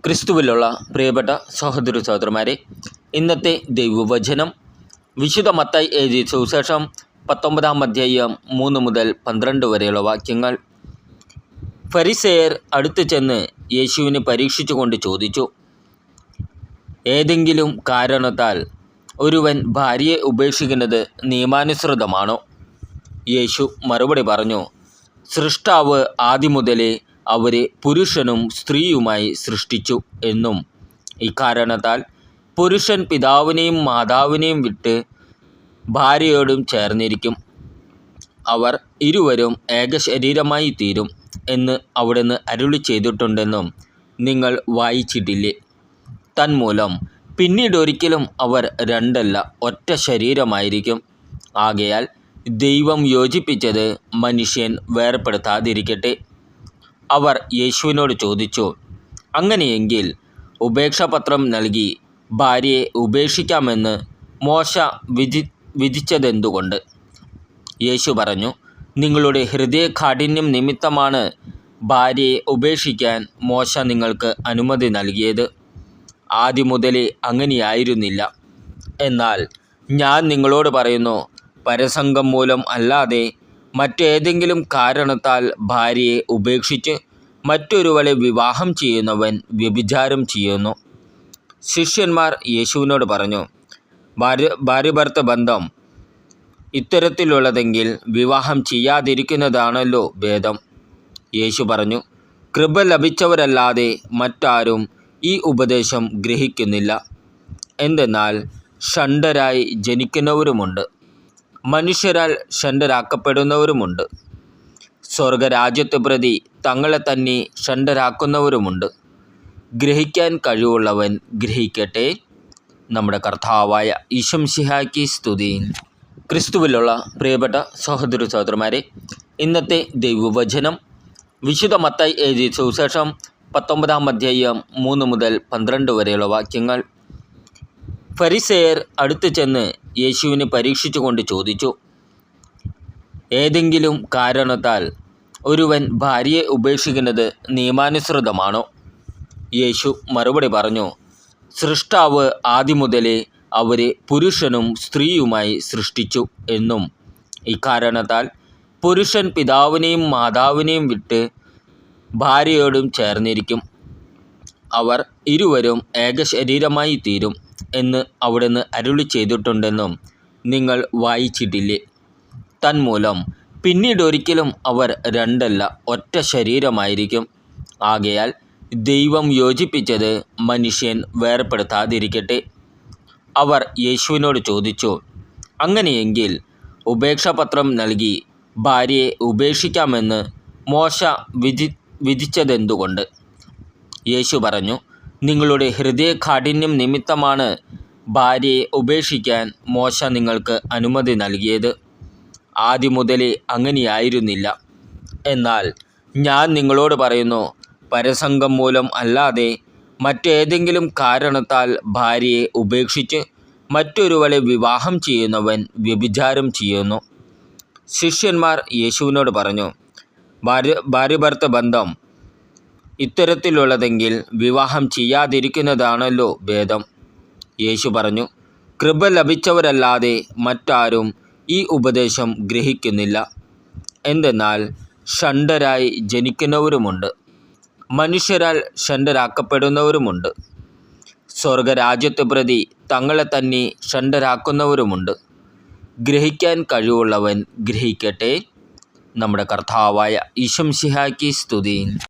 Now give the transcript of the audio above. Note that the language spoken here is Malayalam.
ക്രിസ്തുവിലുള്ള പ്രിയപ്പെട്ട സഹോദര സഹോദരന്മാരെ, ഇന്നത്തെ ദൈവവചനം വിശുദ്ധ മത്തായി എഴുതിയ സുവിശേഷം 19-ാം അധ്യായം 3 മുതൽ 12 വരെയുള്ള വാക്യങ്ങൾ. ഫരിസേയർ അടുത്ത് ചെന്ന് യേശുവിനെ പരീക്ഷിച്ചുകൊണ്ട് ചോദിച്ചു, ഏതെങ്കിലും കാരണത്താൽ ഒരുവൻ ഭാര്യയെ ഉപേക്ഷിക്കുന്നത് നിയമാനുസൃതമാണോ? യേശു മറുപടി പറഞ്ഞു, സൃഷ്ടാവ് ആദ്യം മുതലേ അവരെ പുരുഷനും സ്ത്രീയുമായി സൃഷ്ടിച്ചു എന്നും ഇക്കാരണത്താൽ പുരുഷൻ പിതാവിനെയും മാതാവിനെയും വിട്ട് ഭാര്യയോടും ചേർന്നിരിക്കും, അവർ ഇരുവരും ഏകശരീരമായി തീരും എന്ന് അവിടുന്ന് അരുളി ചെയ്തിട്ടുണ്ടെന്നും നിങ്ങൾ വായിച്ചിട്ടില്ലേ? തന്മൂലം പിന്നീടൊരിക്കലും അവർ രണ്ടല്ല ഒറ്റ ശരീരമായിരിക്കും. ആകയാൽ ദൈവം യോജിപ്പിച്ചത് മനുഷ്യൻ വേർപെടുത്താതിരിക്കട്ടെ. അവർ യേശുവിനോട് ചോദിച്ചു, അങ്ങനെയെങ്കിൽ ഉപേക്ഷാപത്രം നൽകി ഭാര്യയെ ഉപേക്ഷിക്കാമെന്ന് മോശ വിധിച്ചതെന്തുകൊണ്ട്? യേശു പറഞ്ഞു, നിങ്ങളുടെ ഹൃദയകാഠിന്യം നിമിത്തമാണ് ഭാര്യയെ ഉപേക്ഷിക്കാൻ മോശ നിങ്ങൾക്ക് അനുമതി നൽകിയത്. ആദ്യം മുതലേ അങ്ങനെയായിരുന്നില്ല. എന്നാൽ ഞാൻ നിങ്ങളോട് പറയുന്നു, പരസംഗം മൂലം അല്ലാതെ മറ്റേതെങ്കിലും കാരണത്താൽ ഭാര്യയെ ഉപേക്ഷിച്ച് മറ്റൊരുവളെ വിവാഹം ചെയ്യുന്നവൻ വ്യഭിചാരം ചെയ്യുന്നു. ശിഷ്യന്മാർ യേശുവിനോട് പറഞ്ഞു, ഭാര്യാഭർത്തൃ ബന്ധം ഇത്തരത്തിലുള്ളതെങ്കിൽ വിവാഹം ചെയ്യാതിരിക്കുന്നതാണല്ലോ ഭേദം. യേശു പറഞ്ഞു, കൃപ ലഭിച്ചവരല്ലാതെ മറ്റാരും ഈ ഉപദേശം ഗ്രഹിക്കുന്നില്ല. എന്തെന്നാൽ ഷണ്ഡരായി ജനിക്കുന്നവരുമുണ്ട്, മനുഷ്യരാൽ ഷണ്ഡരാക്കപ്പെടുന്നവരുമുണ്ട്. സ്വർഗരാജ്യത്തെ പ്രതി തങ്ങളെ തന്നെ ഷണ്ഡരാക്കുന്നവരുമുണ്ട്. ഗ്രഹിക്കാൻ കഴിവുള്ളവൻ ഗ്രഹിക്കട്ടെ. നമ്മുടെ കർത്താവായ ഈശോമിശിഹായ്ക്ക് സ്തുതി. ക്രിസ്തുവിലുള്ള പ്രിയപ്പെട്ട സഹോദര സഹോദരന്മാരെ, ഇന്നത്തെ ദൈവവചനം വിശുദ്ധ മത്തായി എഴുതിയ സുവിശേഷം 19-ാം അധ്യായം 3 മുതൽ 12 വരെയുള്ള വാക്യങ്ങൾ. ഫരിസേയർ അടുത്ത് ചെന്ന് യേശുവിനെ പരീക്ഷിച്ചുകൊണ്ട് ചോദിച്ചു, ഏതെങ്കിലും കാരണത്താൽ ഒരുവൻ ഭാര്യയെ ഉപേക്ഷിക്കുന്നത് നിയമാനുസൃതമാണോ? യേശു മറുപടി പറഞ്ഞു, സൃഷ്ടാവ് ആദ്യം മുതലേ അവരെ പുരുഷനും സ്ത്രീയുമായി സൃഷ്ടിച്ചു എന്നും ഇക്കാരണത്താൽ പുരുഷൻ പിതാവിനെയും മാതാവിനെയും വിട്ട് ഭാര്യയോടും ചേർന്നിരിക്കും, അവർ ഇരുവരും ഏകശരീരമായി തീരും എന്ന് അവിടുന്ന് അരുളി ചെയ്തിട്ടുണ്ടെന്നും നിങ്ങൾ വായിച്ചിട്ടില്ലേ? തന്മൂലം പിന്നീടൊരിക്കലും അവർ രണ്ടല്ല ഒറ്റ ശരീരമായിരിക്കും. ആകയാൽ ദൈവം യോജിപ്പിച്ചത് മനുഷ്യൻ വേർപെടുത്താതിരിക്കട്ടെ. അവർ യേശുവിനോട് ചോദിച്ചു, അങ്ങനെയെങ്കിൽ ഉപേക്ഷാപത്രം നൽകി ഭാര്യയെ ഉപേക്ഷിക്കാമെന്ന് മോശ വിധിച്ചതെന്തുകൊണ്ട്? യേശു പറഞ്ഞു, നിങ്ങളുടെ ഹൃദയകാഠിന്യം നിമിത്തമാണ് ഭാര്യയെ ഉപേക്ഷിക്കാൻ മോശ നിങ്ങൾക്ക് അനുമതി നൽകിയത്. ആദ്യം മുതലേ അങ്ങനെയായിരുന്നില്ല. എന്നാൽ ഞാൻ നിങ്ങളോട് പറയുന്നു, പരസംഗം മൂലം അല്ലാതെ മറ്റേതെങ്കിലും കാരണത്താൽ ഭാര്യയെ ഉപേക്ഷിച്ച് മറ്റൊരുവളെ വിവാഹം ചെയ്യുന്നവൻ വ്യഭിചാരം ചെയ്യുന്നു. ശിഷ്യന്മാർ യേശുവിനോട് പറഞ്ഞു, ഭാര്യാഭർത്തൃ ബന്ധം ഇത്തരത്തിലുള്ളതെങ്കിൽ വിവാഹം ചെയ്യാതിരിക്കുന്നതാണല്ലോ ഭേദം. യേശു പറഞ്ഞു, കൃപ ലഭിച്ചവരല്ലാതെ മറ്റാരും ഈ ഉപദേശം ഗ്രഹിക്കുന്നില്ല. എന്തെന്നാൽ ഷണ്ഡരായി ജനിക്കുന്നവരുമുണ്ട്, മനുഷ്യരാൽ ഷണ്ഡരാക്കപ്പെടുന്നവരുമുണ്ട്. സ്വർഗരാജ്യത്തെ പ്രതി തങ്ങളെ തന്നെ ഷണ്ഡരാക്കുന്നവരുമുണ്ട്. ഗ്രഹിക്കാൻ കഴിവുള്ളവൻ ഗ്രഹിക്കട്ടെ. നമ്മുടെ കർത്താവായ ഈശോമിശിഹായ്ക്ക് സ്തുതി.